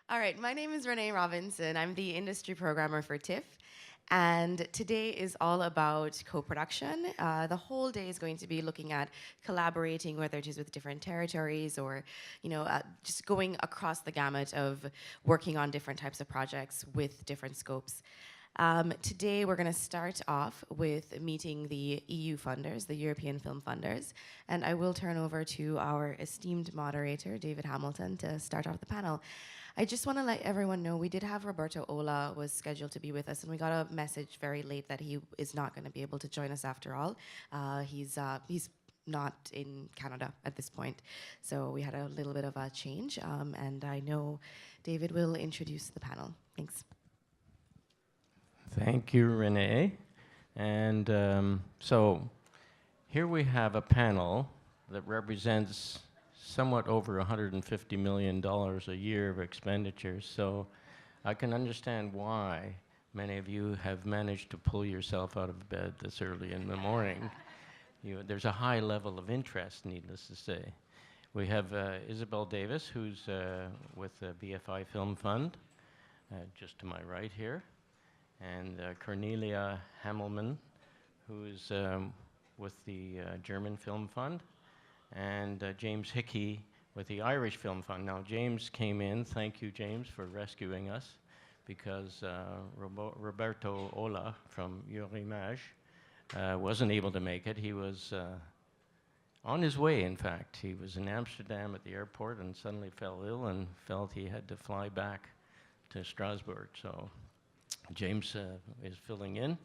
All right, my name is Renee Robinson. I'm the industry programmer for TIFF. And today is all about co-production. The whole day is going to be looking at collaborating, whether it is with different territories or, just going across the gamut of working on different types of projects with different scopes. Today, we're going to start off with meeting the EU funders, the European film funders, and I will turn over to our esteemed moderator, David Hamilton, to start off the panel. I just want to let everyone know we did have Roberto Ola was scheduled to be with us, and we got a message very late that he is not going to be able to join us after all. He's not in Canada at this point, so we had a little bit of a change, and I know David will introduce the panel. Thanks. Thank you, Renee. And so here we have a panel that represents somewhat over $150 million a year of expenditures. So I can understand why many of you have managed to pull yourself out of bed this early in the morning. There's a high level of interest, needless to say. We have Isabel Davis, who's with the BFI Film Fund, just to my right here, and Cornelia Hammelman, who is with the German Film Fund, and James Hickey with the Irish Film Fund. Now, James came in. Thank you, James, for rescuing us, because Roberto Ola from Eurimage wasn't able to make it. He was on his way, in fact. He was in Amsterdam at the airport and suddenly fell ill and felt he had to fly back to Strasbourg. So James is filling in.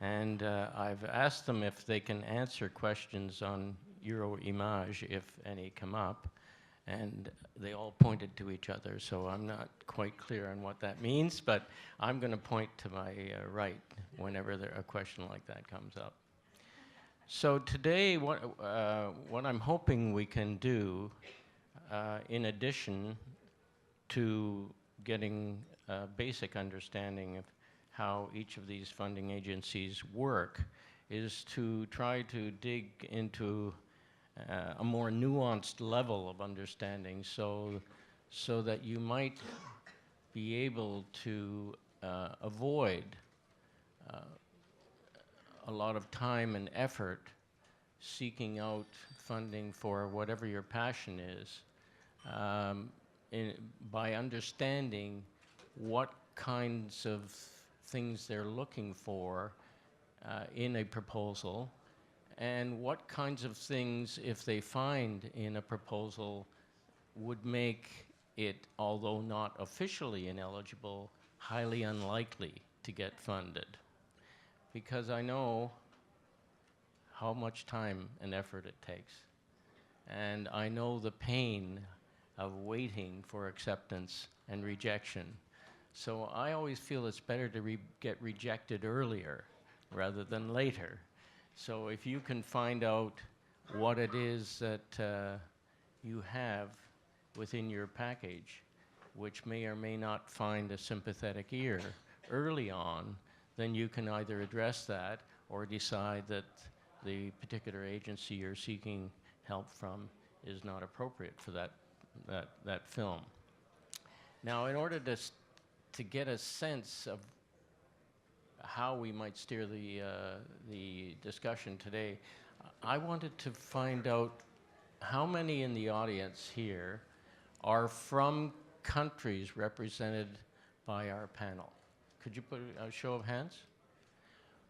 And I've asked them if they can answer questions on Eurimage, if any come up, and they all pointed to each other, so I'm not quite clear on what that means, but I'm going to point to my right whenever a question like that comes up. So today, what I'm hoping we can do, in addition to getting a basic understanding of how each of these funding agencies work, is to try to dig into a more nuanced level of understanding, so that you might be able to avoid a lot of time and effort seeking out funding for whatever your passion is, by understanding what kinds of things they're looking for in a proposal, and what kinds of things, if they find in a proposal, would make it, although not officially ineligible, highly unlikely to get funded. Because I know how much time and effort it takes. And I know the pain of waiting for acceptance and rejection. So I always feel it's better to get rejected earlier rather than later. So if you can find out what it is that you have within your package, which may or may not find a sympathetic ear early on, then you can either address that or decide that the particular agency you're seeking help from is not appropriate for that film. Now, in order to get a sense of how we might steer the discussion today, I wanted to find out how many in the audience here are from countries represented by our panel. Could you put a show of hands?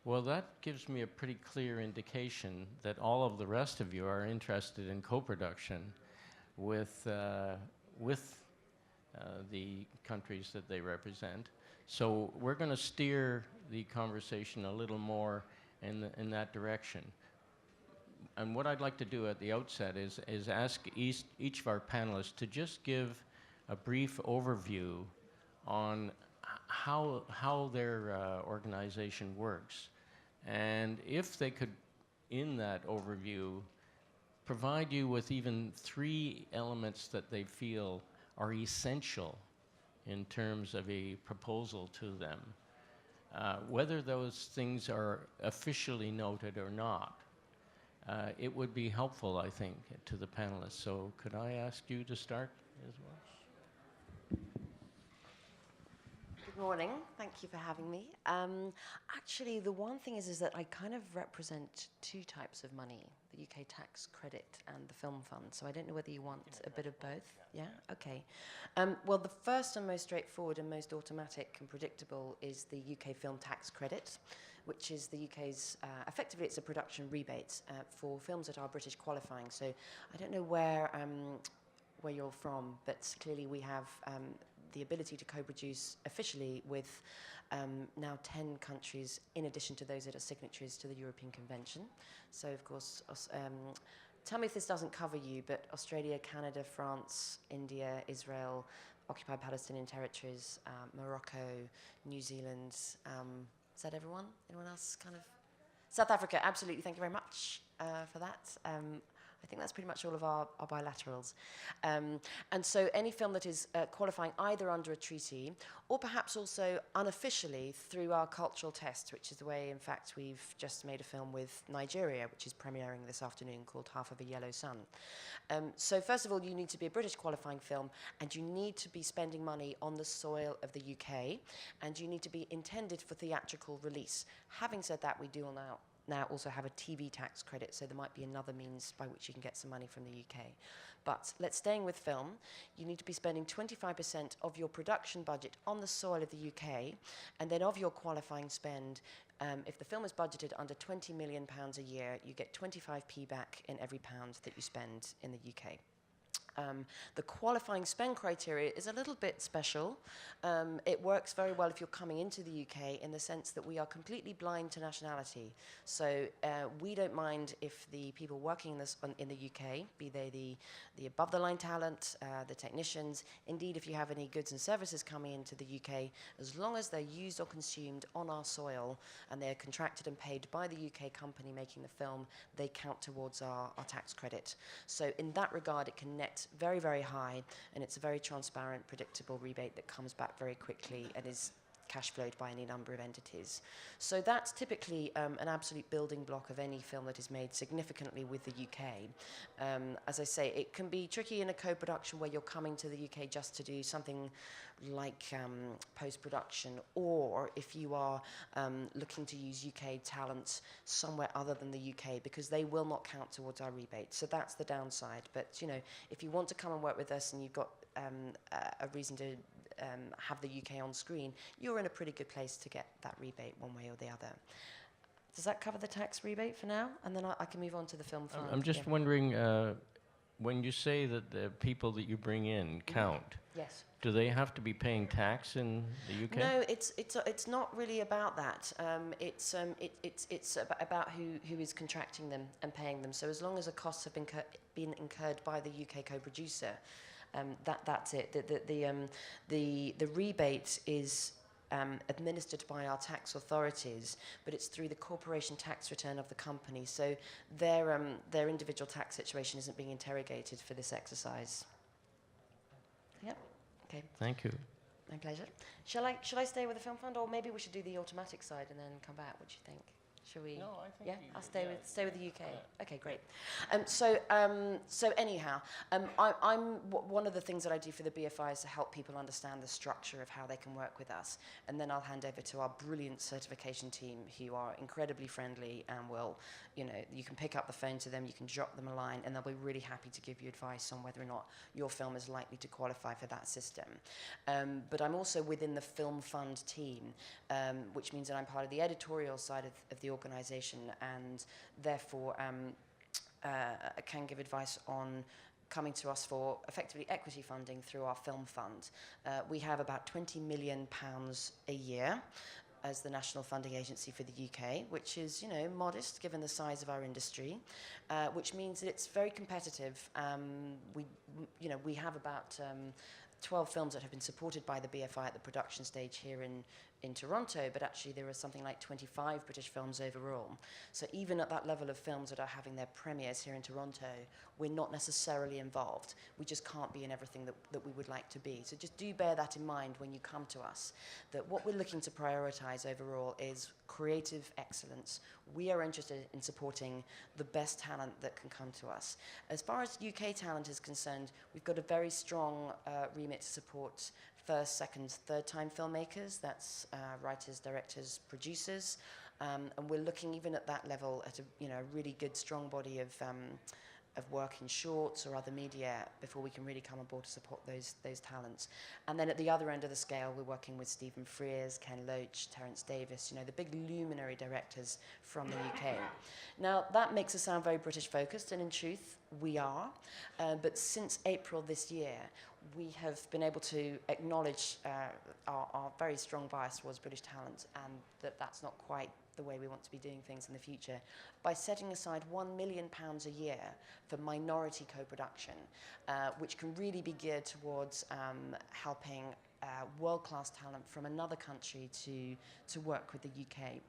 Well, that gives me a pretty clear indication that all of the rest of you are interested in co-production with the countries that they represent. So we're going to steer the conversation a little more in that direction. And what I'd like to do at the outset is ask each of our panelists to just give a brief overview on how their organization works. And if they could, in that overview, provide you with even 3 elements that they feel are essential in terms of a proposal to them, whether those things are officially noted or not, it would be helpful, I think, to the panelists. So could I ask you to start as well? Good morning. Thank you for having me. Actually, the one thing is that I kind of represent two types of money, the UK tax credit and the film fund. So I don't know whether you want a bit of both. Yeah? Okay. Well, the first and most straightforward and most automatic and predictable is the UK film tax credit, which is the UK's, effectively it's a production rebate for films that are British qualifying. So I don't know where you're from, but clearly we have the ability to co-produce officially with now 10 countries, in addition to those that are signatories to the European Convention. So, of course, tell me if this doesn't cover you, but Australia, Canada, France, India, Israel, occupied Palestinian territories, Morocco, New Zealand. Is that everyone? Anyone else kind of? South Africa, absolutely. Thank you very much for that. I think that's pretty much all of our bilaterals. And so any film that is qualifying either under a treaty or perhaps also unofficially through our cultural test, which is the way, in fact, we've just made a film with Nigeria, which is premiering this afternoon, called Half of a Yellow Sun. So first of all, you need to be a British qualifying film, and you need to be spending money on the soil of the UK, and you need to be intended for theatrical release. Having said that, we do now also have a TV tax credit, so there might be another means by which you can get some money from the UK. But let's staying with film, you need to be spending 25% of your production budget on the soil of the UK, and then of your qualifying spend, if the film is budgeted under £20 million a year, you get 25p back in every pound that you spend in the UK. The qualifying spend criteria is a little bit special. It works very well if you're coming into the UK in the sense that we are completely blind to nationality. So we don't mind if the people working in the UK, be they the above-the-line talent, the technicians, indeed if you have any goods and services coming into the UK, as long as they're used or consumed on our soil and they're contracted and paid by the UK company making the film, they count towards our tax credit. So in that regard, it can net very, very high, and it's a very transparent, predictable rebate that comes back very quickly and is cash flowed by any number of entities. So that's typically an absolute building block of any film that is made significantly with the UK. As I say, it can be tricky in a co-production where you're coming to the UK just to do something like post-production, or if you are looking to use UK talent somewhere other than the UK, because they will not count towards our rebate. So that's the downside. But, you know, if you want to come and work with us and you've got a reason to have the UK on screen, you're in a pretty good place to get that rebate one way or the other. Does that cover the tax rebate for now? And then I can move on to the film fund. I'm just wondering, when you say that the people that you bring in count, yes. Do they have to be paying tax in the UK? No, it's not really about that. It's about who is contracting them and paying them. So as long as the costs have been incurred by the UK co-producer, that's it. The rebate is administered by our tax authorities, but it's through the corporation tax return of the company. So their individual tax situation isn't being interrogated for this exercise. Yep. Okay. Thank you. My pleasure. Shall I stay with the film fund, or maybe we should do the automatic side and then come back? What do you think? Shall we? No, I think. Yeah, I'll stay with the UK. Yeah. Okay, great. So anyhow, one of the things that I do for the BFI is to help people understand the structure of how they can work with us, and then I'll hand over to our brilliant certification team, who are incredibly friendly and will, you know, you can pick up the phone to them, you can drop them a line, and they'll be really happy to give you advice on whether or not your film is likely to qualify for that system. But I'm also within the film fund team, which means that I'm part of the editorial side of the organisation, and therefore can give advice on coming to us for effectively equity funding through our film fund. We have about £20 million a year as the national funding agency for the UK, which is, you know, modest given the size of our industry, which means that it's very competitive. We have about 12 films that have been supported by the BFI at the production stage here in Toronto, but actually there are something like 25 British films overall. So even at that level of films that are having their premieres here in Toronto, we're not necessarily involved. We just can't be in everything that we would like to be. So just do bear that in mind when you come to us, that what we're looking to prioritize overall is creative excellence. We are interested in supporting the best talent that can come to us. As far as UK talent is concerned, we've got a very strong remit remit to support first, second, third-time filmmakers. That's writers, directors, producers. And we're looking even at that level at a really good, strong body of work in shorts or other media before we can really come on board to support those talents. And then at the other end of the scale, we're working with Stephen Frears, Ken Loach, Terence Davis, the big luminary directors from the UK. Now, that makes us sound very British focused, and in truth, we are. But since April this year, we have been able to acknowledge our very strong bias towards British talent, and that's not quite the way we want to be doing things in the future, by setting aside £1 million a year for minority co-production, which can really be geared towards helping world-class talent from another country to work with the UK.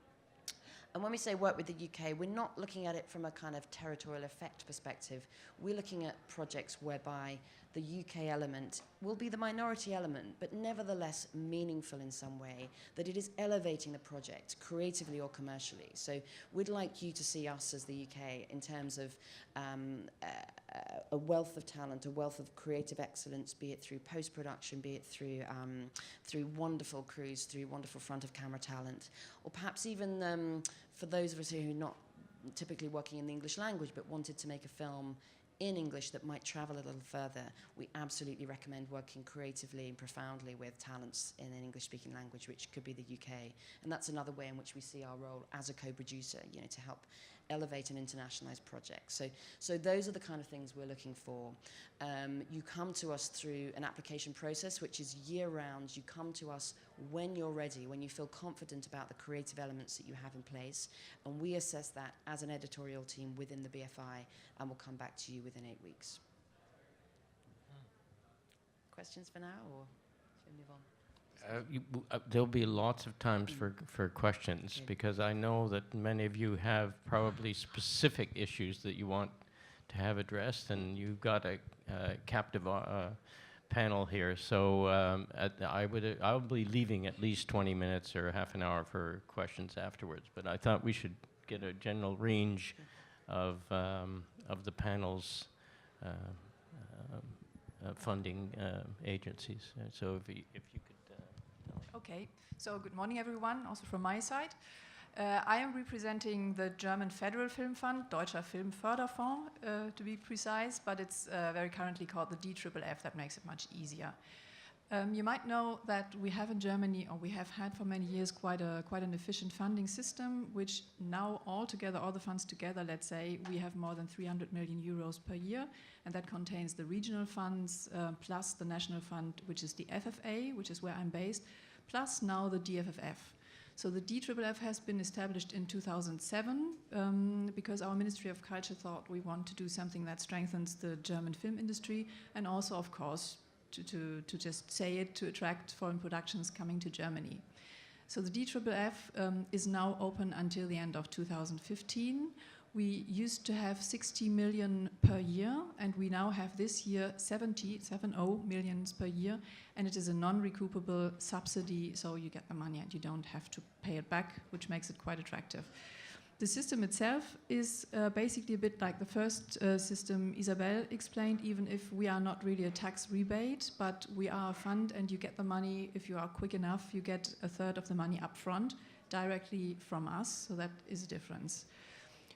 And when we say work with the UK, we're not looking at it from a kind of territorial effect perspective. We're looking at projects whereby the UK element will be the minority element, but nevertheless meaningful in some way, that it is elevating the project creatively or commercially. So we'd like you to see us as the UK in terms of a wealth of talent, a wealth of creative excellence, be it through post-production, be it through wonderful crews, through wonderful front-of-camera talent, or perhaps even for those of us who are not typically working in the English language but wanted to make a film in English that might travel a little further, we absolutely recommend working creatively and profoundly with talents in an English-speaking language, which could be the UK. And that's another way in which we see our role as a co-producer, to help elevate and internationalize projects. So those are the kind of things we're looking for. You come to us through an application process, which is year-round. You come to us when you're ready, when you feel confident about the creative elements that you have in place, and we assess that as an editorial team within the BFI, and we'll come back to you within 8 weeks. Questions for now, or should we move on? There'll be lots of times for questions, because I know that many of you have probably specific issues that you want to have addressed, and you've got a captive panel here. So I'll be leaving at least 20 minutes or half an hour for questions afterwards. But I thought we should get a general range of the panel's funding agencies. So if you could. Okay, so good morning everyone, also from my side. I am representing the German Federal Film Fund, Deutscher Filmförderfonds to be precise, but it's very currently called the DFFF. That makes it much easier. You might know that we have in Germany, or we have had for many years, quite an efficient funding system, which now altogether, all the funds together, let's say, we have more than 300 million euros per year, and that contains the regional funds, plus the national fund, which is the FFA, which is where I'm based, plus now the DFFF. So the DFFF has been established in 2007 because our Ministry of Culture thought we want to do something that strengthens the German film industry, and also, of course, to just say it, to attract foreign productions coming to Germany. So the DFFF is now open until the end of 2015. We used to have 60 million per year, and we now have this year 70 million per year, and it is a non-recoupable subsidy, so you get the money and you don't have to pay it back, which makes it quite attractive. The system itself is basically a bit like the first system Isabel explained, even if we are not really a tax rebate, but we are a fund, and you get the money, if you are quick enough, you get a third of the money up front directly from us, so that is a difference.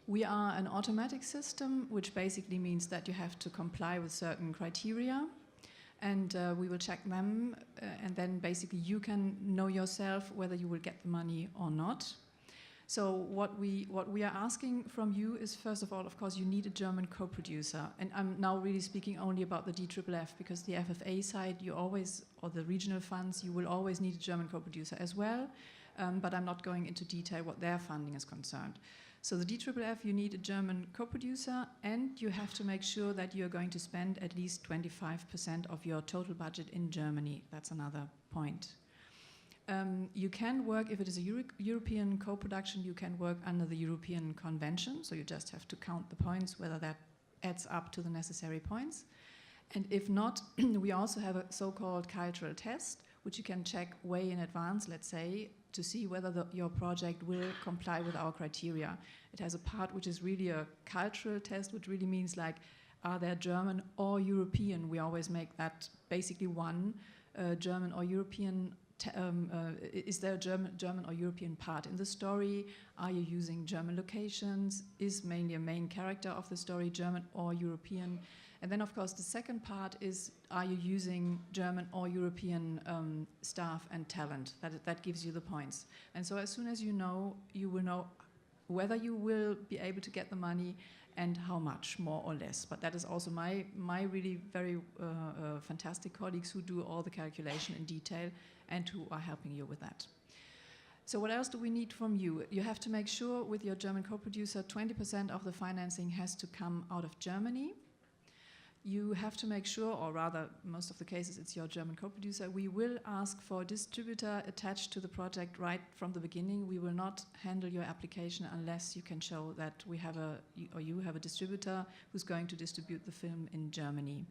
We are an automatic system, which basically means that you have to comply with certain criteria, and we will check them, and then basically you can know yourself whether you will get the money or not. So what we are asking from you is, first of all, of course, you need a German co-producer, and I'm now really speaking only about the DFFF, because the FFA side, you always, or the regional funds, you will always need a German co-producer as well, but I'm not going into detail what their funding is concerned. So the DFFF, you need a German co-producer, and you have to make sure that you're going to spend at least 25% of your total budget in Germany. That's another point. You can work, if it is a European co-production, you can work under the European Convention, so you just have to count the points, whether that adds up to the necessary points. And if not, we also have a so-called cultural test, which you can check way in advance, let's say, to see whether your project will comply with our criteria. It has a part which is really a cultural test, which really means like, are they German or European? We always make that basically one, German or European. Is there a German or European part in the story? Are you using German locations? Is mainly a main character of the story German or European? And then, of course, the second part is, are you using German or European staff and talent? That gives you the points. And so as soon as you will know whether you will be able to get the money and how much, more or less. But that is also my really very fantastic colleagues who do all the calculation in detail and who are helping you with that. So what else do we need from you? You have to make sure with your German co-producer 20% of the financing has to come out of Germany. You have to make sure, or rather, most of the cases it's your German co-producer, we will ask for a distributor attached to the project right from the beginning. We will not handle your application unless you can show that we have you have a distributor who's going to distribute the film in Germany.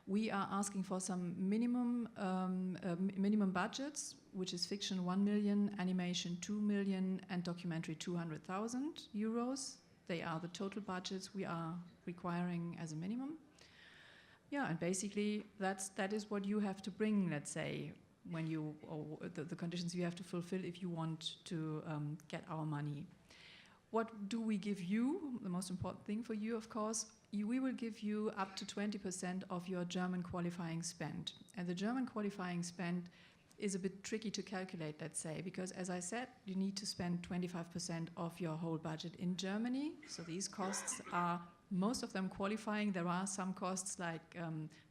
We are asking for some minimum budgets, which is fiction 1 million, animation 2 million, and documentary 200,000 euros. They are the total budgets we are requiring as a minimum. Yeah, and basically that is what you have to bring, let's say, when you, or the conditions you have to fulfill if you want to get our money. What do we give you? The most important thing for you, of course, we will give you up to 20% of your German qualifying spend. And the German qualifying spend is a bit tricky to calculate, let's say, because as I said, you need to spend 25% of your whole budget in Germany. So these costs are, most of them qualifying. There are some costs like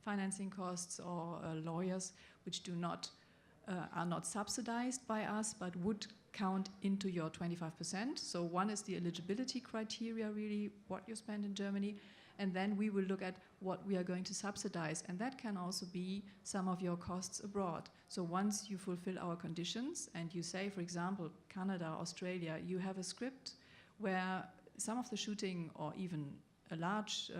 financing costs or lawyers, which are not subsidized by us, but would count into your 25%. So one is the eligibility criteria, really, what you spend in Germany. And then we will look at what we are going to subsidize. And that can also be some of your costs abroad. So once you fulfill our conditions and you say, for example, Canada, Australia, you have a script where some of the shooting or even a large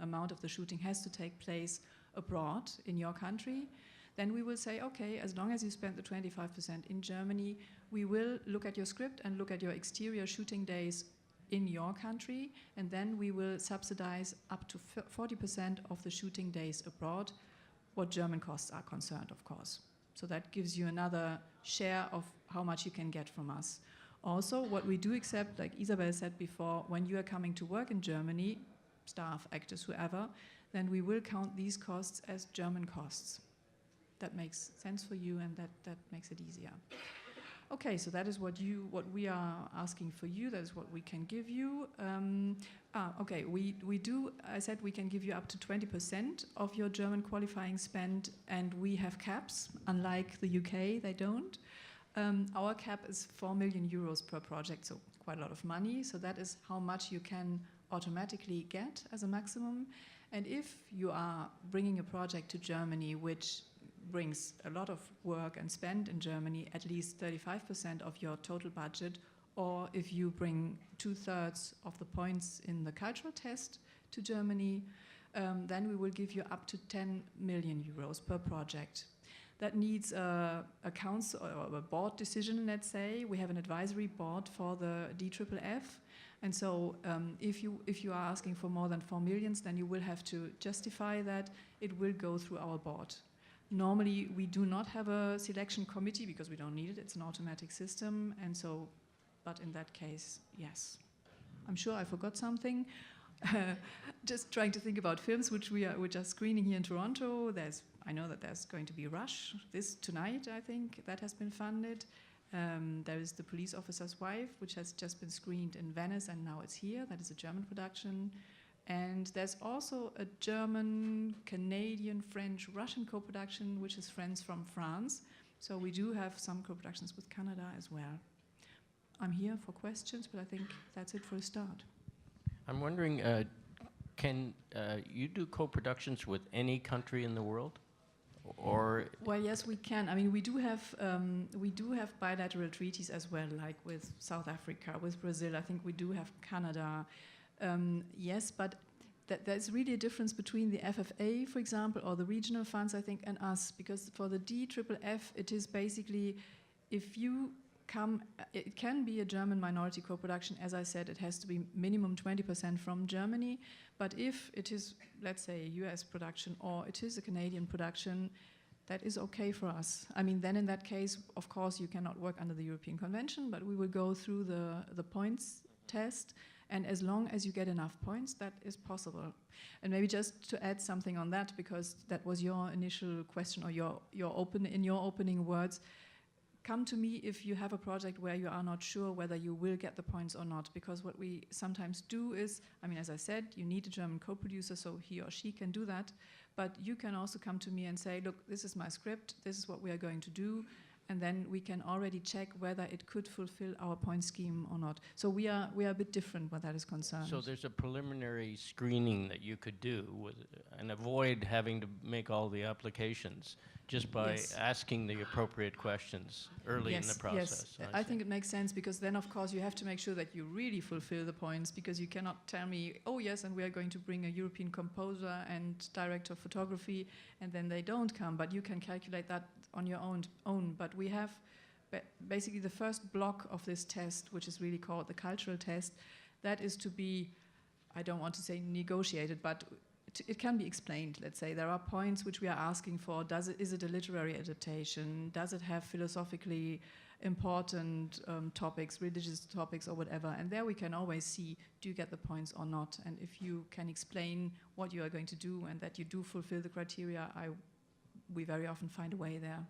amount of the shooting has to take place abroad in your country, then we will say, okay, as long as you spend the 25% in Germany, we will look at your script and look at your exterior shooting days in your country, and then we will subsidize up to 40% of the shooting days abroad, what German costs are concerned, of course. So that gives you another share of how much you can get from us. Also, what we do accept, like Isabel said before, when you are coming to work in Germany, staff, actors, whoever, then we will count these costs as German costs. That makes sense for you, and that makes it easier. Okay, so that is what we are asking for you. That is what we can give you. Okay, we do. I said we can give you up to 20% of your German qualifying spend, and we have caps. Unlike the UK, they don't. Our cap is 4 million euros per project, so quite a lot of money. So that is how much you can automatically get as a maximum. And if you are bringing a project to Germany, which brings a lot of work and spend in Germany, at least 35% of your total budget, or if you bring 2/3 of the points in the cultural test to Germany, then we will give you up to 10 million euros per project. That needs a council or a board decision, let's say. We have an advisory board for the DFFF. And so if you are asking for more than 4 million, then you will have to justify that. It will go through our board. Normally, we do not have a selection committee because we don't need it. It's an automatic system. And so, but in that case, yes. I'm sure I forgot something. Just trying to think about films which we are screening here in Toronto. I know that there's going to be Rush tonight, I think, that has been funded. There is The Police Officer's Wife, which has just been screened in Venice, and now it's here. That is a German production. And there's also a German, Canadian, French, Russian co-production, which is Friends from France. So we do have some co-productions with Canada as well. I'm here for questions, but I think that's it for a start. I'm wondering, can you do co-productions with any country in the world? Or well, yes, we can. I mean, we do have bilateral treaties as well, like with South Africa, with Brazil. I think we do have Canada. Yes, but there's really a difference between the FFA, for example, or the regional funds, I think, and us, because for the DFFF, it is basically if you it can be a German minority co-production. As I said, it has to be minimum 20% from Germany. But if it is, let's say, a US production or it is a Canadian production, that is okay for us. I mean, then in that case, of course, you cannot work under the European Convention, but we will go through the points test. And as long as you get enough points, that is possible. And maybe just to add something on that, because that was your initial question or your opening words, come to me if you have a project where you are not sure whether you will get the points or not. Because what we sometimes do is, I mean, as I said, you need a German co-producer, so he or she can do that. But you can also come to me and say, look, this is my script, this is what we are going to do. And then we can already check whether it could fulfill our point scheme or not. So we are a bit different where that is concerned. So there's a preliminary screening that you could do and avoid having to make all the applications just by asking the appropriate questions early in the process. Yes, I think it makes sense, because then, of course, you have to make sure that you really fulfill the points, because you cannot tell me, oh, yes, and we are going to bring a European composer and director of photography, and then they don't come. But you can calculate that on your own. But we have basically the first block of this test, which is really called the cultural test, that is to be, I don't want to say negotiated, but it can be explained. Let's say there are points which we are asking for. Is it a literary adaptation? Does it have philosophically important topics, religious topics or whatever? And there we can always see, do you get the points or not? And if you can explain what you are going to do and that you do fulfill the criteria, we very often find a way there.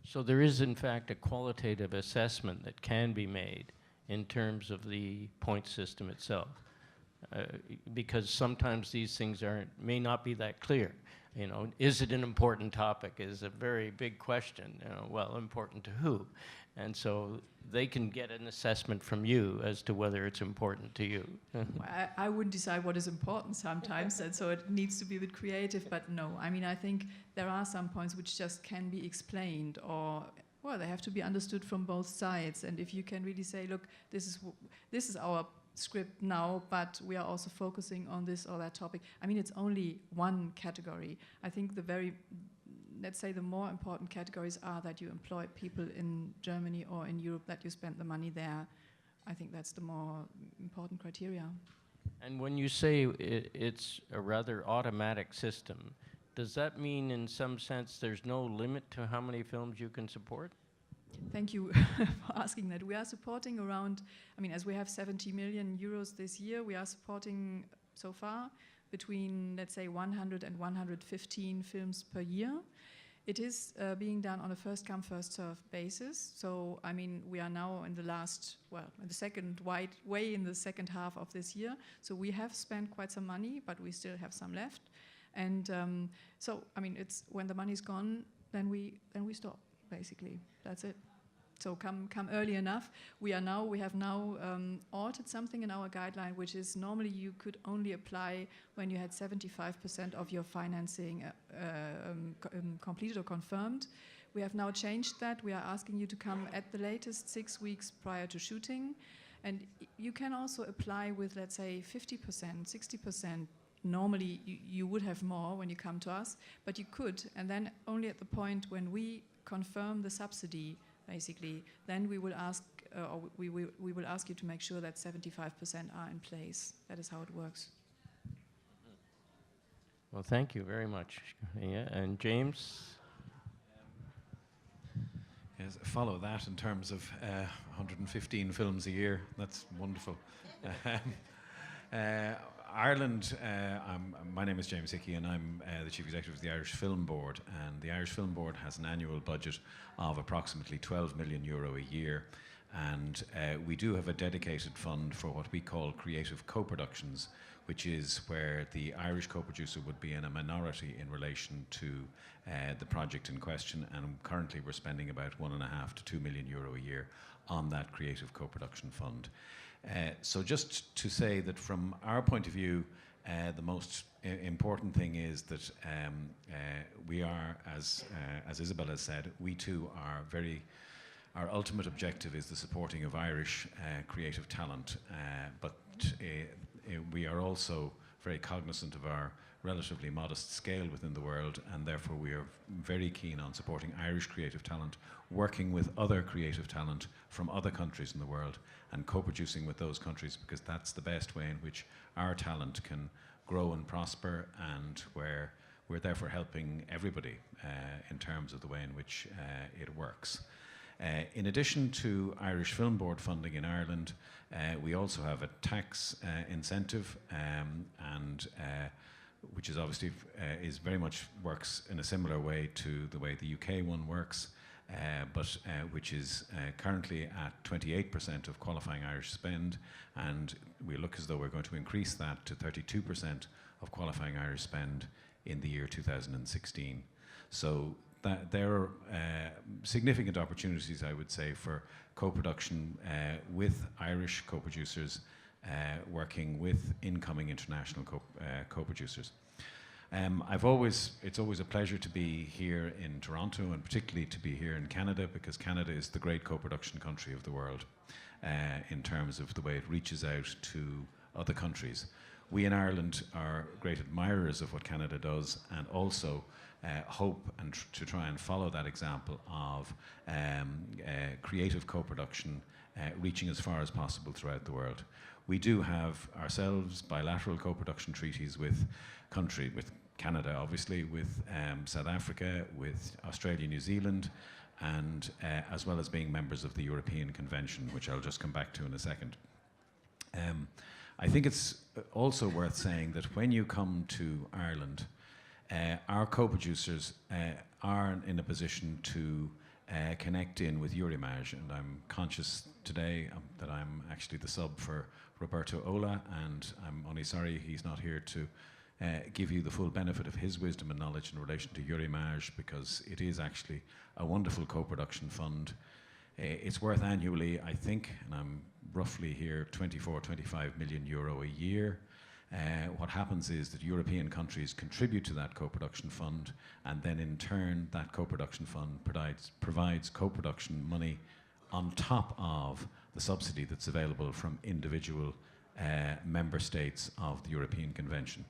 So there is, in fact, a qualitative assessment that can be made in terms of the point system itself. Because sometimes these things may not be that clear. You know, is it an important topic? Is a very big question. You know, well, important to who? And so they can get an assessment from you as to whether it's important to you. Well, I wouldn't decide what is important sometimes, and so it needs to be a bit creative. But no, I mean, I think there are some points which just can be explained, or well, they have to be understood from both sides. And if you can really say, look, this is our script now, but we are also focusing on this or that topic. I mean, it's only one category. I think let's say the more important categories are that you employ people in Germany or in Europe, that you spend the money there. I think that's the more important criteria. And when you say it's a rather automatic system, does that mean in some sense there's no limit to how many films you can support? Thank you for asking that. We are supporting around, I mean, as we have 70 million euros this year, we are supporting so far between, let's say, 100 and 115 films per year. It is being done on a first-come, first-served basis. So, I mean, we are now in the second way in the second half of this year. So we have spent quite some money, but we still have some left. And so, I mean, it's when the money's gone, then we stop. Basically, that's it. So come early enough. We have now altered something in our guideline, which is normally you could only apply when you had 75% of your financing completed or confirmed. We have now changed that. We are asking you to come at the latest 6 weeks prior to shooting. And you can also apply with, let's say, 50%, 60%. Normally, you would have more when you come to us, but you could. And then only at the point when we confirm the subsidy, basically, then we will ask, or we will ask you to make sure that 75% are in place. That is how it works. Well, thank you very much. Yeah, and James? Yes, follow that in terms of 115 films a year. That's wonderful. Ireland, my name is James Hickey, and I'm the Chief Executive of the Irish Film Board. And the Irish Film Board has an annual budget of approximately €12 million a year. And we do have a dedicated fund for what we call creative co-productions, which is where the Irish co-producer would be in a minority in relation to the project in question. And currently we're spending about €1.5 to €2 million a year on that creative co-production fund. So just to say that from our point of view, the most important thing is that we are, as Isabel has said, we too are our ultimate objective is the supporting of Irish creative talent, but we are also very cognizant of our relatively modest scale within the world, and therefore we are very keen on supporting Irish creative talent, working with other creative talent from other countries in the world, and co-producing with those countries, because that's the best way in which our talent can grow and prosper, and where we're therefore helping everybody in terms of the way in which it works. In addition to Irish Film Board funding in Ireland, we also have a tax incentive, and which is obviously is very much works in a similar way to the way the UK one works, but which is currently at 28% of qualifying Irish spend, and we look as though we're going to increase that to 32% of qualifying Irish spend in the year 2016. So that there are significant opportunities, I would say, for co-production with Irish co-producers, working with incoming international co-producers. It's always a pleasure to be here in Toronto, and particularly to be here in Canada, because Canada is the great co-production country of the world in terms of the way it reaches out to other countries. We in Ireland are great admirers of what Canada does, and also hope and to try and follow that example of creative co-production reaching as far as possible throughout the world. We do have ourselves bilateral co-production treaties with Canada, obviously, with South Africa, with Australia, New Zealand, and as well as being members of the European Convention, which I'll just come back to in a second. I think it's also worth saying that when you come to Ireland, our co-producers are in a position to connect in with Eurimage, and I'm conscious today that I'm actually the sub for Roberto Ola, and I'm only sorry he's not here to give you the full benefit of his wisdom and knowledge in relation to Eurimage, because it is actually a wonderful co-production fund. It's worth annually, I think, and I'm roughly here, 25 million euro a year. What happens is that European countries contribute to that co-production fund, and then in turn that co-production fund provides co-production money on top of the subsidy that's available from individual member states of the European Convention.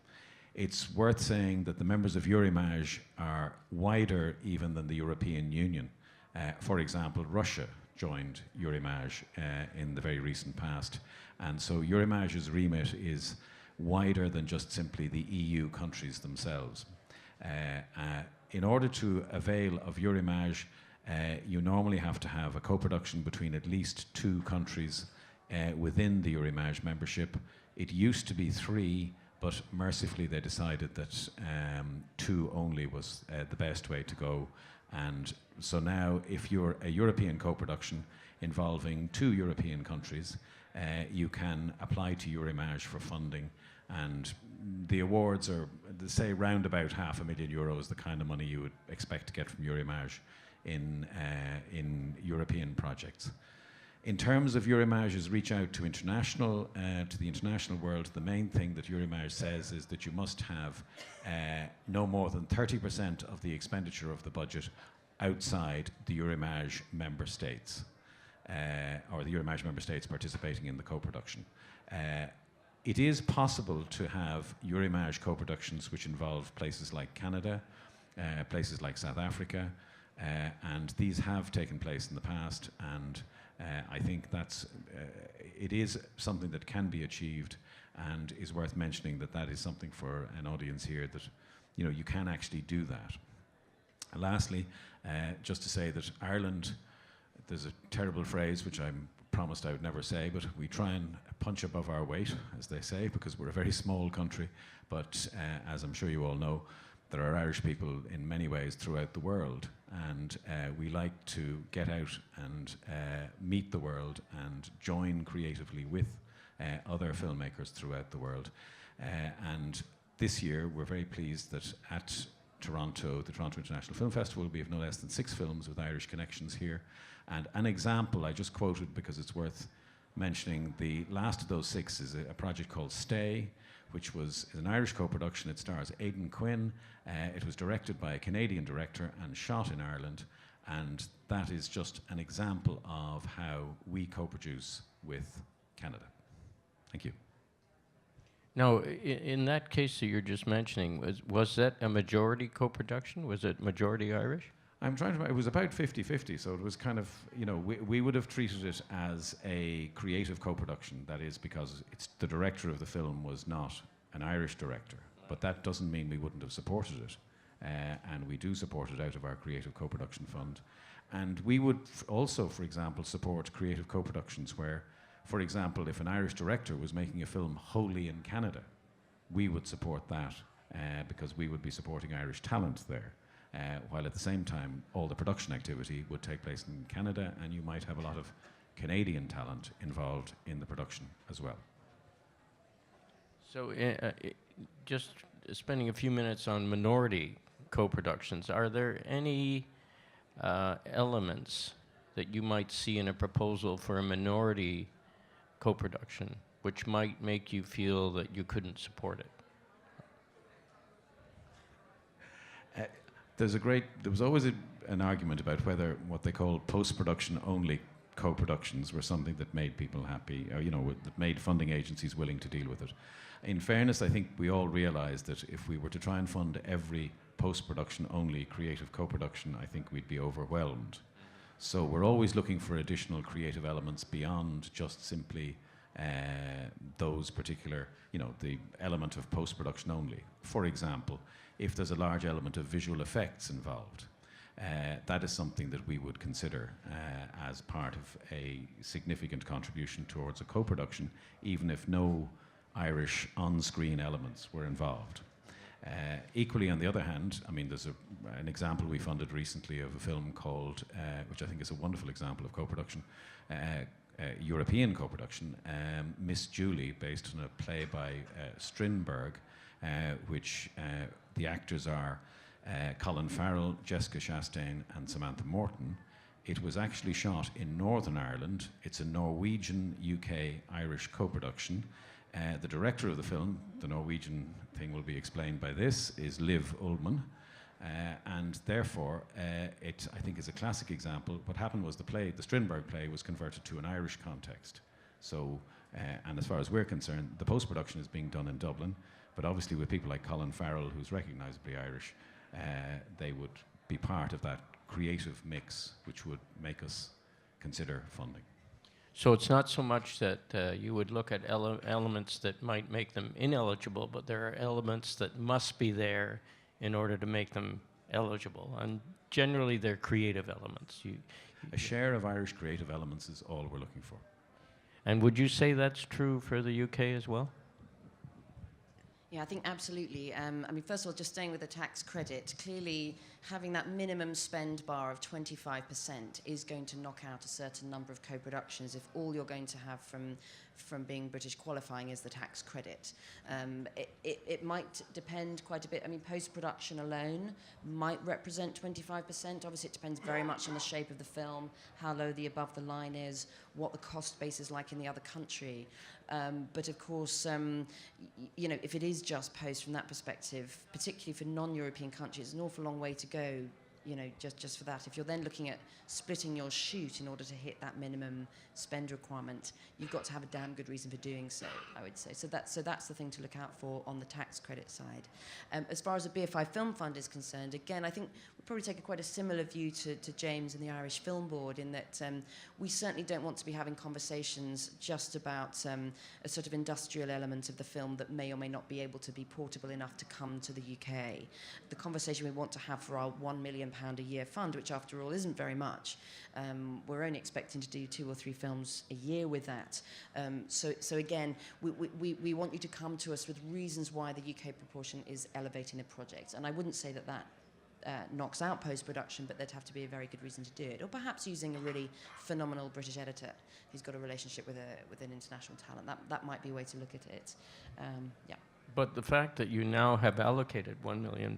It's worth saying that the members of Eurimage are wider even than the European Union. For example, Russia joined Eurimage in the very recent past, and so Eurimage's remit is wider than just simply the EU countries themselves. In order to avail of Eurimage, you normally have to have a co-production between at least 2 countries within the Eurimage membership. It used to be 3, but mercifully they decided that 2 only was the best way to go. And so now, if you're a European co-production involving 2 European countries, you can apply to Eurimage for funding, and the awards are, say, round about €500,000, the kind of money you would expect to get from Eurimage in European projects. In terms of Eurimage's reach out to the international world, the main thing that Eurimage says is that you must have no more than 30% of the expenditure of the budget outside the Eurimage member states, or the Eurimage member states participating in the co-production. It is possible to have Eurimage co-productions which involve places like Canada, places like South Africa, and these have taken place in the past, and I think it is something that can be achieved, and is worth mentioning that is something for an audience here, that you can actually do that. And lastly, just to say that Ireland, there's a terrible phrase which I promised I would never say, but we try and punch above our weight, as they say, because we're a very small country, but as I'm sure you all know, there are Irish people in many ways throughout the world, and we like to get out and meet the world and join creatively with other filmmakers throughout the world. And this year we're very pleased that at Toronto, the Toronto International Film Festival, we have no less than 6 films with Irish connections here. And an example I just quoted because it's worth mentioning, the last of those 6 is a project called Stay, which is an Irish co-production. It stars Aidan Quinn. It was directed by a Canadian director and shot in Ireland. And that is just an example of how we co-produce with Canada. Thank you. Now, in that case that you're just mentioning, was that a majority co-production? Was it majority Irish? I'm trying to. It was about 50-50, so it was kind of, you know, we would have treated it as a creative co-production. That is because the director of the film was not an Irish director, but that doesn't mean we wouldn't have supported it, and we do support it out of our creative co-production fund, and we would also, for example, support creative co-productions where, for example, if an Irish director was making a film wholly in Canada, we would support that because we would be supporting Irish talent there. While at the same time, all the production activity would take place in Canada, and you might have a lot of Canadian talent involved in the production as well. So, just spending a few minutes on minority co-productions, are there any elements that you might see in a proposal for a minority co-production which might make you feel that you couldn't support it? There was always an argument about whether what they call post-production only co-productions were something that made people happy, or, you know, that made funding agencies willing to deal with it. In fairness, I think we all realize that if we were to try and fund every post-production only creative co-production, I think we'd be overwhelmed. So we're always looking for additional creative elements beyond just simply those particular, you know, the element of post-production only. For example, if there's a large element of visual effects involved, that is something that we would consider as part of a significant contribution towards a co-production, even if no Irish on-screen elements were involved. Equally, on the other hand, I mean, there's an example we funded recently of a film called, which I think is a wonderful example of co-production, European co-production, Miss Julie, based on a play by Strindberg, which the actors are Colin Farrell, Jessica Chastain, and Samantha Morton. It was actually shot in Northern Ireland. It's a Norwegian, UK, Irish co-production. The director of the film, the Norwegian thing will be explained by this, is Liv Ullmann. And therefore, it, I think, is a classic example. What happened was the Strindberg play was converted to an Irish context. So, and as far as we're concerned, the post-production is being done in Dublin, but obviously with people like Colin Farrell, who's recognisably Irish, they would be part of that creative mix, which would make us consider funding. So it's not so much that you would look at elements that might make them ineligible, but there are elements that must be there in order to make them eligible. And generally, they're creative elements. A share of Irish creative elements is all we're looking for. And would you say that's true for the UK as well? Yeah, I think absolutely. I mean, first of all, just staying with the tax credit, clearly having that minimum spend bar of 25% is going to knock out a certain number of co-productions if all you're going to have from being British qualifying is the tax credit. It might depend quite a bit. I mean, post-production alone might represent 25%. Obviously, it depends very much on the shape of the film, how low the above the line is, what the cost base is like in the other country. But of course, you know, if it is just post from that perspective, particularly for non-European countries, it's an awful long way to go, you know, just for that. If you're then looking at splitting your shoot in order to hit that minimum spend requirement, you've got to have a damn good reason for doing so, I would say. So that's the thing to look out for on the tax credit side. As far as the BFI Film Fund is concerned, again, I think we've probably taken quite a similar view to James and the Irish Film Board in that we certainly don't want to be having conversations just about a sort of industrial element of the film that may or may not be able to be portable enough to come to the UK. The conversation we want to have for our £1 million a year fund, which after all isn't very much, we're only expecting to do 2 or 3 films a year with that. So again, we want you to come to us with reasons why the UK proportion is elevating a project. And I wouldn't say that knocks out post-production, but there'd have to be a very good reason to do it. Or perhaps using a really phenomenal British editor who's got a relationship with an international talent. That might be a way to look at it. Yeah. But the fact that you now have allocated £1 million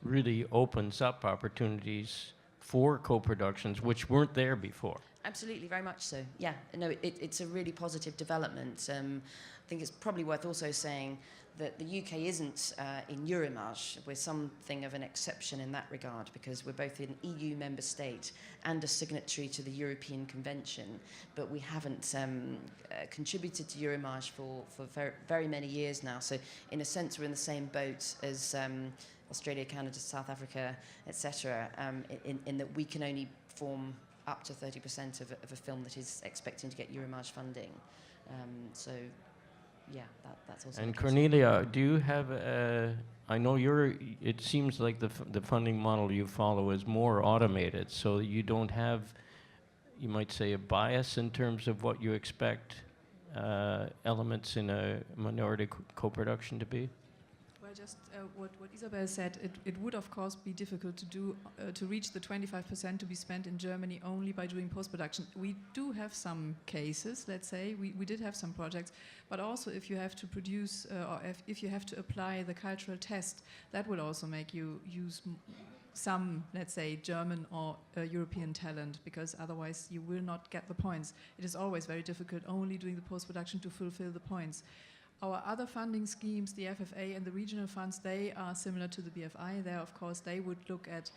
really opens up opportunities for co-productions which weren't there before. Absolutely, very much so. Yeah, no, it's a really positive development. I think it's probably worth also saying that the UK isn't in Euromage. We're something of an exception in that regard because we're both an EU member state and a signatory to the European Convention, but we haven't contributed to Euromage for very, very many years now. So in a sense, we're in the same boat as Australia, Canada, South Africa, etc., in that we can only form up to 30% of a film that is expecting to get Euromage funding. So, yeah, that's also. And Cornelia, do you have I know it seems like the funding model you follow is more automated, so you don't have, you might say, a bias in terms of what you expect elements in a minority co-production to be? Well, just what Isabel said, it would of course be difficult to do to reach the 25% to be spent in Germany only by doing post-production. We do have some cases, let's say, we did have some projects, but also if you have to produce or if you have to apply the cultural test, that will also make you use some, let's say, German or European talent, because otherwise you will not get the points. It is always very difficult only doing the post-production to fulfill the points. Our other funding schemes, the FFA and the regional funds, they are similar to the BFI. There, of course, they would look at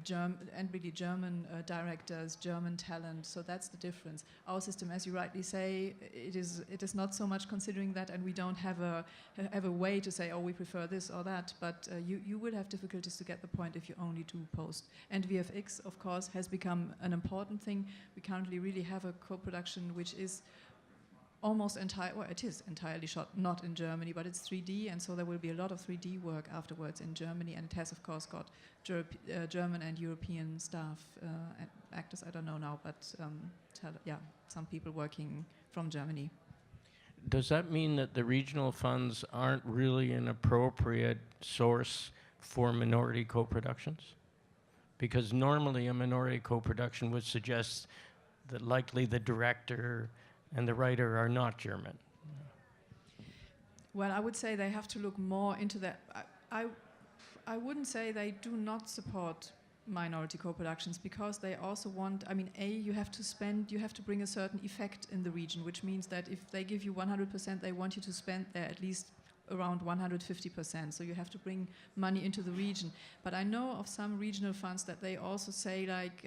German directors, German talent. So that's the difference. Our system, as you rightly say, it is not so much considering that, and we don't have a way to say, oh, we prefer this or that. But you will have difficulties to get the point if you only do post. And VFX, of course, has become an important thing. We currently really have a co-production which is almost it is entirely shot not in Germany, but it's 3D, and so there will be a lot of 3D work afterwards in Germany, and it has, of course, got German and European staff, and actors, I don't know now, but some people working from Germany. Does that mean that the regional funds aren't really an appropriate source for minority co-productions? Because normally a minority co-production would suggest that likely the director and the writer are not German. Well, I would say they have to look more into that. I wouldn't say they do not support minority co-productions, because they also want, I mean, you have to bring a certain effect in the region, which means that if they give you 100%, they want you to spend there at least around 150%. So you have to bring money into the region. But I know of some regional funds that they also say, like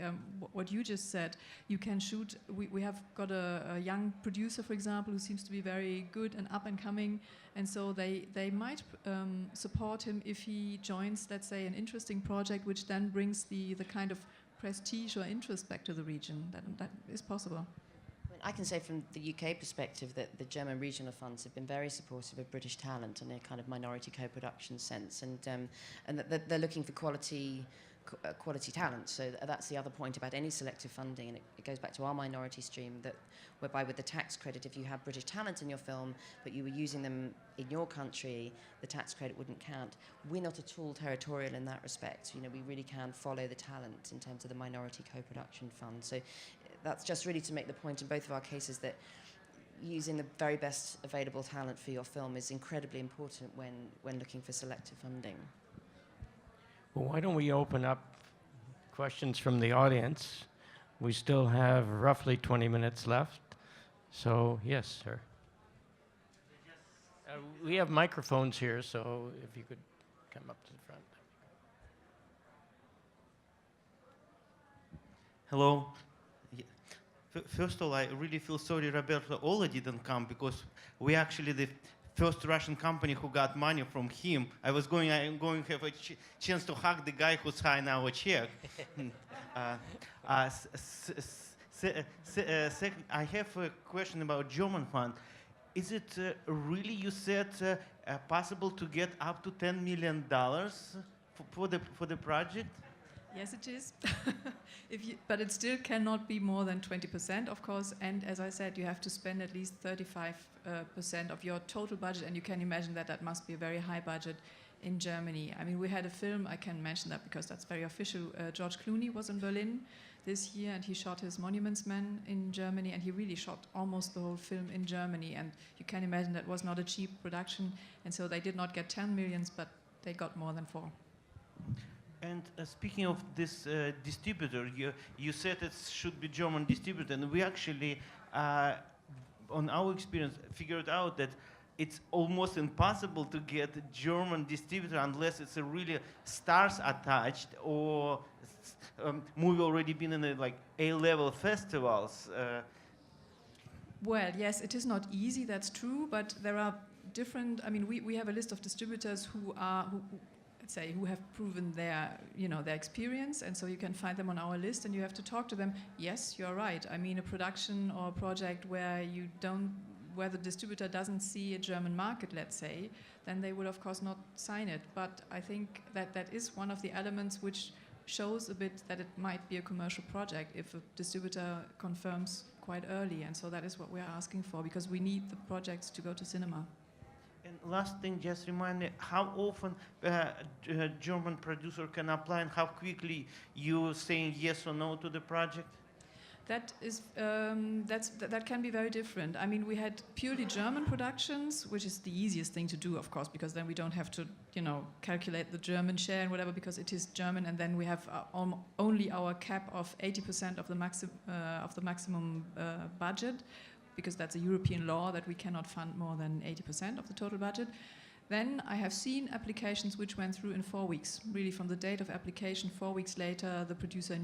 what you just said, you can shoot. We have got a young producer, for example, who seems to be very good and up and coming. And so they might support him if he joins, let's say, an interesting project, which then brings the kind of prestige or interest back to the region. That is possible. I can say from the UK perspective that the German regional funds have been very supportive of British talent in a kind of minority co-production sense, and that they're looking for quality talent. So that's the other point about any selective funding, and it goes back to our minority stream, whereby with the tax credit, if you have British talent in your film but you were using them in your country, the tax credit wouldn't count. We're not at all territorial in that respect. You know, we really can follow the talent in terms of the minority co-production fund. So that's just really to make the point in both of our cases that using the very best available talent for your film is incredibly important when looking for selective funding. Well, why don't we open up questions from the audience? We still have roughly 20 minutes left. So, yes, sir. We have microphones here, so if you could come up to the front. Hello. First of all, I really feel sorry Roberto Ola didn't come, because we actually the first Russian company who got money from him. I'm going to have a chance to hug the guy who signed our check. Second, I have a question about German fund. Is it really, you said, possible to get up to $10 million for the project? Yes, it is. But it still cannot be more than 20%, of course. And as I said, you have to spend at least 35% of your total budget. And you can imagine that that must be a very high budget in Germany. I mean, we had a film, I can mention that because that's very official. George Clooney was in Berlin this year, and he shot his Monuments Men in Germany, and he really shot almost the whole film in Germany. And you can imagine that was not a cheap production. And so they did not get 10 million, but they got more than 4. And speaking of this distributor, you said it should be German distributor, and we actually, on our experience, figured out that it's almost impossible to get a German distributor unless it's a really stars attached or movie already been in like A-level festivals. Well, yes, it is not easy, that's true, but there are different, I mean, we have a list of distributors who let's say, who have proven their, their experience, and so you can find them on our list, and you have to talk to them. Yes, you're right. I mean, a production or a project where the distributor doesn't see a German market, let's say, then they will of course not sign it. But I think that is one of the elements which shows a bit that it might be a commercial project if a distributor confirms quite early, and so that is what we're asking for, because we need the projects to go to cinema. And last thing, just remind me, how often a German producer can apply, and how quickly you saying yes or no to the project? That is that can be very different. I mean, we had purely German productions, which is the easiest thing to do, of course, because then we don't have to, calculate the German share and whatever, because it is German, and then we have only our cap of 80% of the maximum budget, because that's a European law that we cannot fund more than 80% of the total budget. Then I have seen applications which went through in 4 weeks. Really, from the date of application, 4 weeks later, the producer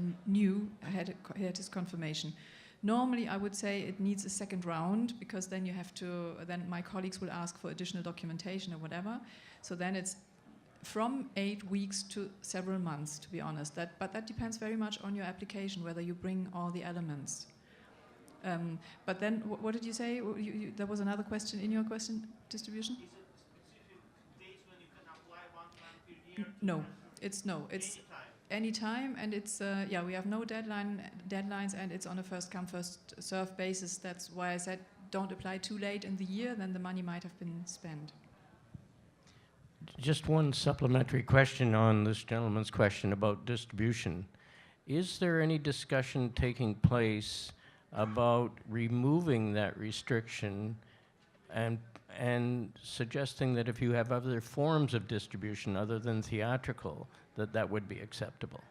had his confirmation. Normally, I would say it needs a second round, because then then my colleagues will ask for additional documentation or whatever. So then it's from 8 weeks to several months, to be honest. But that depends very much on your application, whether you bring all the elements. But then, what did you say? There was another question in your question, distribution? Is it specific dates when you can apply one time per year? No, it's any time, and it's we have no deadlines, and it's on a first come first serve basis. That's why I said don't apply too late in the year, then the money might have been spent. Just one supplementary question on this gentleman's question about distribution. Is there any discussion taking place about removing that restriction and suggesting that if you have other forms of distribution other than theatrical, that would be acceptable?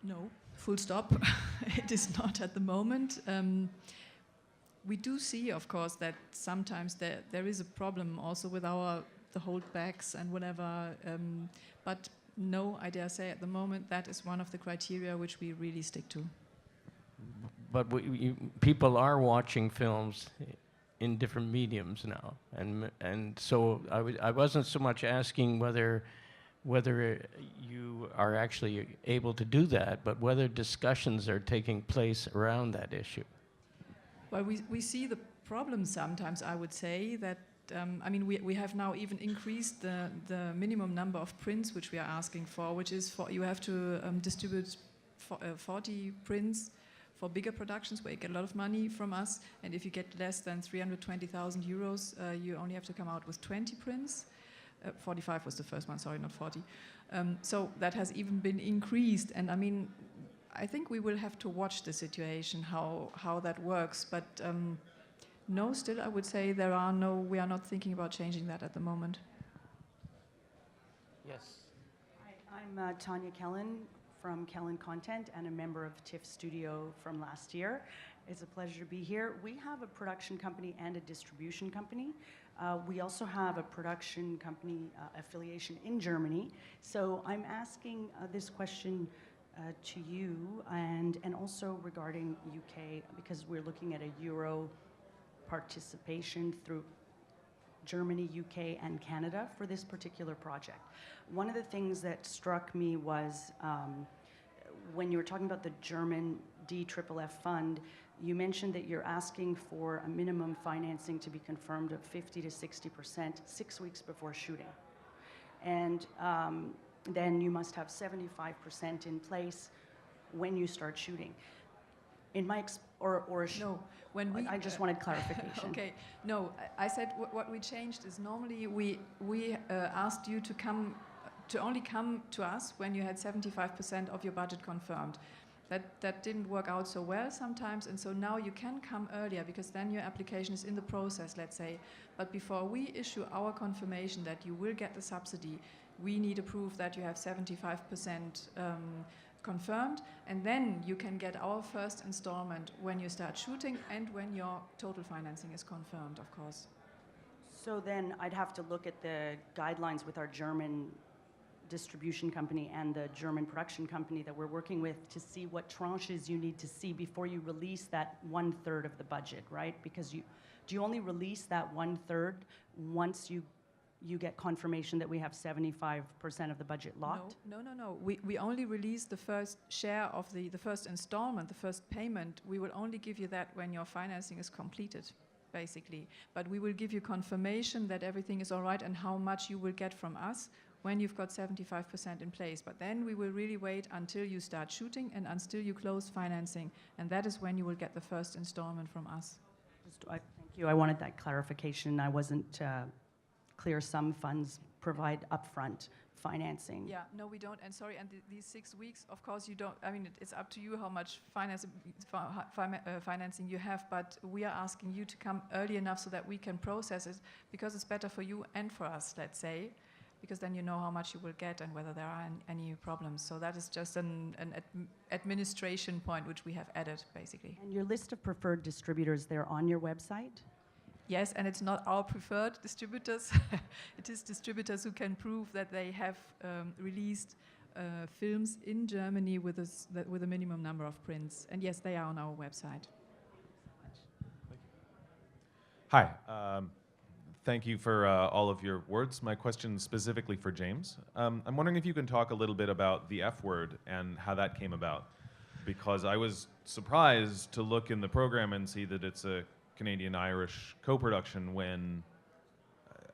No, full stop. It is not at the moment. We do see, of course, that sometimes there is a problem also with the holdbacks and whatever, but no, I dare say at the moment that is one of the criteria which we really stick to. But people are watching films in different mediums now, and so I wasn't so much asking whether you are actually able to do that, but whether discussions are taking place around that issue. Well, we see the problem sometimes, I would say, that we have now even increased the minimum number of prints which we are asking for, which is you have to distribute 40 prints for bigger productions where you get a lot of money from us, and if you get less than 320,000 euros, you only have to come out with 20 prints. 45 was the first one, sorry, not 40. So that has even been increased, and I think we will have to watch the situation, how that works, but no, still I would say we are not thinking about changing that at the moment. Yes. Hi, I'm Tanya Kellen from Kellen Content and a member of TIFF Studio from last year. It's a pleasure to be here. We have a production company and a distribution company. We also have a production company affiliation in Germany. So I'm asking this question to you and also regarding UK, because we're looking at a Euro participation through Germany, UK, and Canada for this particular project. One of the things that struck me was when you were talking about the German DFFF fund, you mentioned that you're asking for a minimum financing to be confirmed of 50 to 60% 6 weeks before shooting. And then you must have 75% in place when you start shooting. In my no, when we I just wanted clarification. Okay, no, I said what we changed is normally we asked you to only come to us when you had 75% of your budget confirmed. That didn't work out so well sometimes, and so now you can come earlier, because then your application is in the process, let's say. But before we issue our confirmation that you will get the subsidy, we need a proof that you have 75% confirmed, and then you can get our first installment when you start shooting and when your total financing is confirmed, of course. So then I'd have to look at the guidelines with our German distribution company and the German production company that we're working with to see what tranches you need to see before you release that 1/3 of the budget, right? Because do you only release that 1/3 once you get confirmation that we have 75% of the budget locked? No. We only release the first share of the first installment, the first payment. We will only give you that when your financing is completed, basically. But we will give you confirmation that everything is all right and how much you will get from us when you've got 75% in place. But then we will really wait until you start shooting and until you close financing. And that is when you will get the first installment from us. Thank you. I wanted that clarification. I wasn't clear. Some funds provide upfront financing. Yeah, no, we don't. And sorry, and these 6 weeks, of course, you don't. I mean, it's up to you how much financing you have, but we are asking you to come early enough so that we can process it, because it's better for you and for us, let's say, because then you know how much you will get and whether there are any problems. So that is just an administration point which we have added, basically. And your list of preferred distributors, they're on your website? Yes, and it's not our preferred distributors. It is distributors who can prove that they have released films in Germany with a minimum number of prints. And yes, they are on our website. Hi. Thank you for all of your words. My question is specifically for James. I'm wondering if you can talk a little bit about the F word and how that came about. Because I was surprised to look in the program and see that it's a Canadian-Irish co-production when,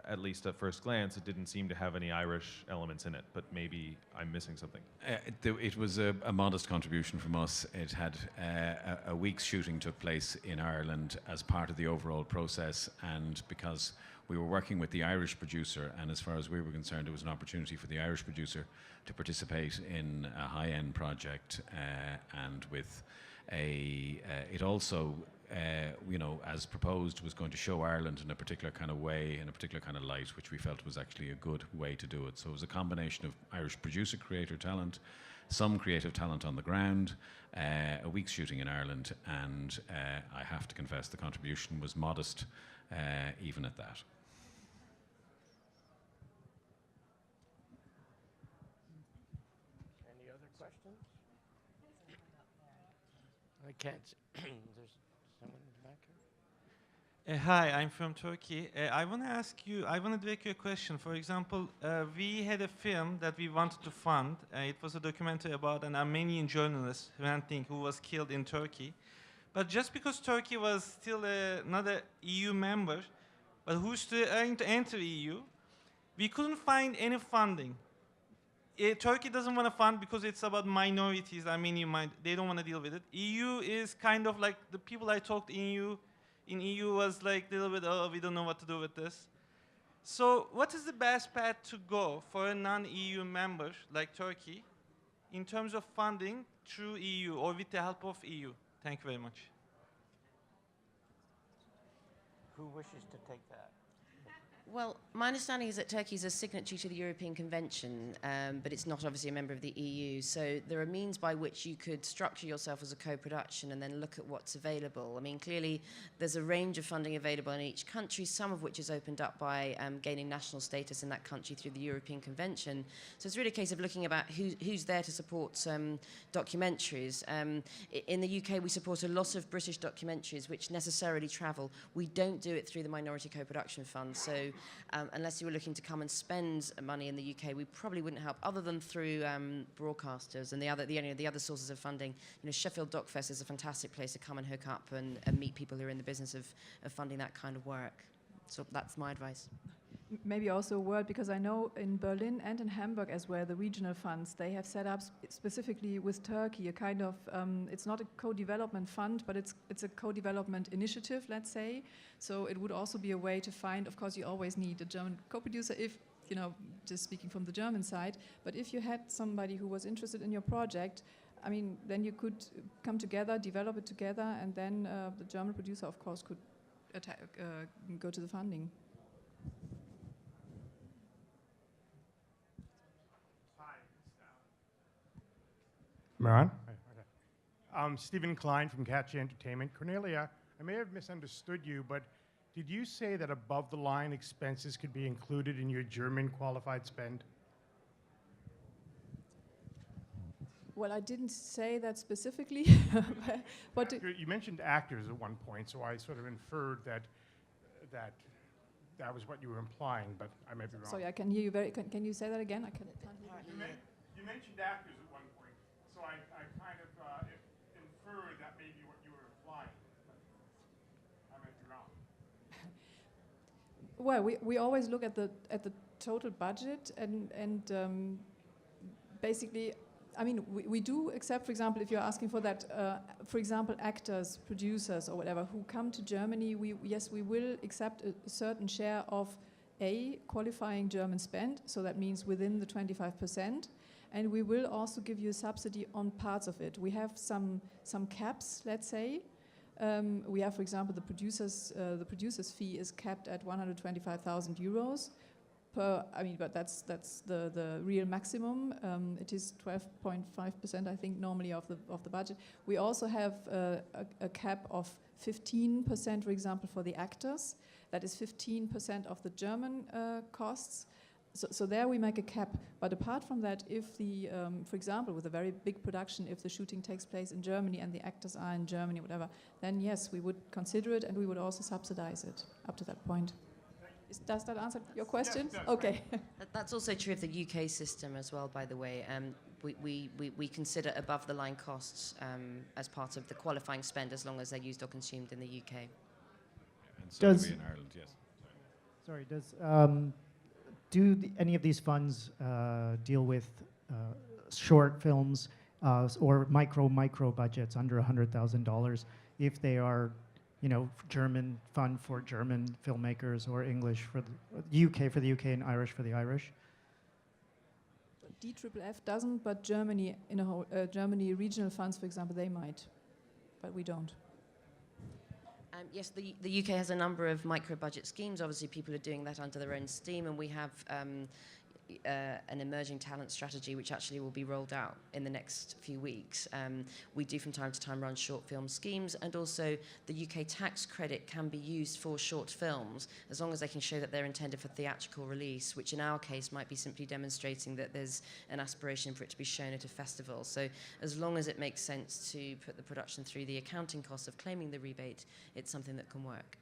at least at first glance, it didn't seem to have any Irish elements in it, but maybe I'm missing something. It was a modest contribution from us. It had a week's shooting took place in Ireland as part of the overall process, and because we were working with the Irish producer, and as far as we were concerned, it was an opportunity for the Irish producer to participate in a high-end project, and with it also, as proposed, was going to show Ireland in a particular kind of way, in a particular kind of light, which we felt was actually a good way to do it. So it was a combination of Irish producer creator talent, some creative talent on the ground, a week's shooting in Ireland, and I have to confess the contribution was modest, even at that. Any other questions? I can't. There's someone in the back here. Hi, I'm from Turkey. I want to ask you a question. For example, we had a film that we wanted to fund. It was a documentary about an Armenian journalist, Hrant Dink, who was killed in Turkey. But just because Turkey was still not an EU member, but who's trying to enter EU, we couldn't find any funding. Turkey doesn't want to fund because it's about minorities. They don't want to deal with it. EU is kind of like, the people I talked in EU was like a little bit, oh, we don't know what to do with this. So what is the best path to go for a non-EU member like Turkey in terms of funding through EU or with the help of EU? Thank you very much. Who wishes to take that? Well, my understanding is that Turkey is a signatory to the European Convention, but it's not obviously a member of the EU. So there are means by which you could structure yourself as a co-production and then look at what's available. I mean, clearly, there's a range of funding available in each country, some of which is opened up by gaining national status in that country through the European Convention. So it's really a case of looking about who's there to support documentaries. In the UK, we support a lot of British documentaries which necessarily travel. We don't do it through the Minority Co-Production Fund. So unless you were looking to come and spend money in the UK, we probably wouldn't help, other than through broadcasters and the other sources of funding. Sheffield Doc Fest is a fantastic place to come and hook up and meet people who are in the business of funding that kind of work. So that's my advice. Maybe also a word, because I know in Berlin and in Hamburg as well, the regional funds, they have set up specifically with Turkey a kind of, it's not a co-development fund, but it's a co-development initiative, let's say. So it would also be a way to find, of course, you always need a German co-producer if, just speaking from the German side, but if you had somebody who was interested in your project, I mean, then you could come together, develop it together, and then the German producer, of course, could go to the funding. Maron? Stephen Klein from Catchy Entertainment. Cornelia, I may have misunderstood you, but did you say that above-the-line expenses could be included in your German qualified spend? Well, I didn't say that specifically. But You mentioned actors at one point, so I sort of inferred that that was what you were implying, but I may be wrong. sorry, I can hear you very. Can you say that again? I can't hear you. You mentioned actors at one point, so I kind of inferred that may be what you were implying, but I might be wrong. Well, we always look at the total budget and basically, I mean, we do accept, for example, if you're asking for that, for example, actors, producers, or whatever who come to Germany, yes, we will accept a certain share of qualifying German spend, so that means within the 25%, and we will also give you a subsidy on parts of it. We have some caps, let's say. We have, for example, the producer's fee is capped at 125,000 euros. But that's the real maximum. It is 12.5%, I think, normally of the budget. We also have a cap of 15%, for example, for the actors. That is 15% of the German costs. So there we make a cap. But apart from that, if for example, with a very big production, if the shooting takes place in Germany and the actors are in Germany, whatever, then yes, we would consider it and we would also subsidize it up to that point. Does that answer your question? Yes, okay. That's also true of the UK system as well, by the way. We consider above-the-line costs as part of the qualifying spend as long as they're used or consumed in the UK. And so do we in Ireland, yes. Sorry, any of these funds deal with short films or micro budgets under $100,000 if they are, German fund for German filmmakers or English for the UK for the UK and Irish for the Irish? DFFF doesn't, but Germany Germany regional funds, for example, they might, but we don't. Yes, the UK has a number of micro-budget schemes. Obviously, people are doing that under their own steam, and we have an emerging talent strategy which actually will be rolled out in the next few weeks. We do from time to time run short film schemes, and also the UK tax credit can be used for short films as long as they can show that they're intended for theatrical release, which in our case might be simply demonstrating that there's an aspiration for it to be shown at a festival. So as long as it makes sense to put the production through the accounting costs of claiming the rebate, it's something that can work.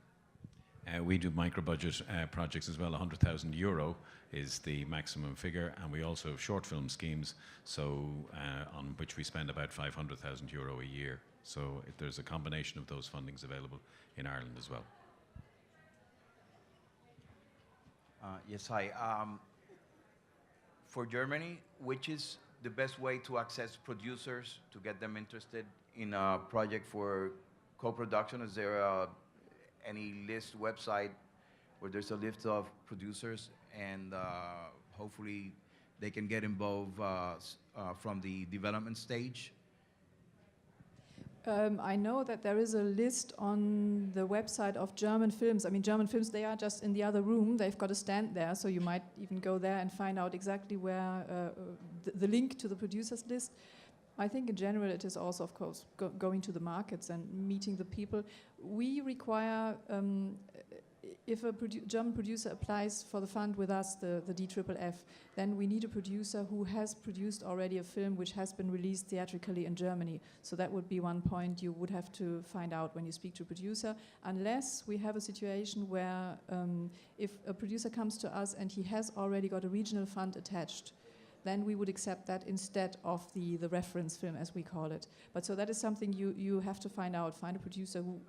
We do micro-budget projects as well. €100,000 is the maximum figure, and we also have short film schemes, so on which we spend about €500,000 a year. So there's a combination of those fundings available in Ireland as well. Yes, hi. For Germany, which is the best way to access producers to get them interested in a project for co-production? Is there any list website where there's a list of producers and hopefully they can get involved from the development stage? I know that there is a list on the website of German films. I mean, German films, they are just in the other room. They've got a stand there, so you might even go there and find out exactly where the link to the producers list. I think in general it is also, of course, going to the markets and meeting the people. We require, if a German producer applies for the fund with us, the DFFF, then we need a producer who has produced already a film which has been released theatrically in Germany. So that would be one point you would have to find out when you speak to a producer, unless we have a situation where if a producer comes to us and he has already got a regional fund attached, then we would accept that instead of the reference film, as we call it. But so that is something you have to find out. Find a producer who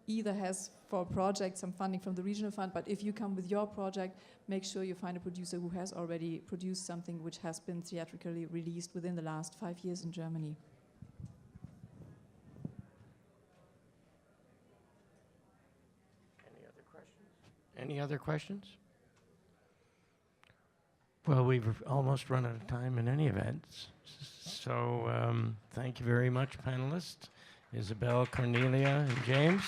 either has for a project some funding from the regional fund, but if you come with your project, make sure you find a producer who has already produced something which has been theatrically released within the last 5 years in Germany. Any other questions? Any other questions? Well, we've almost run out of time in any event. So thank you very much, panelists, Isabel, Cornelia, and James.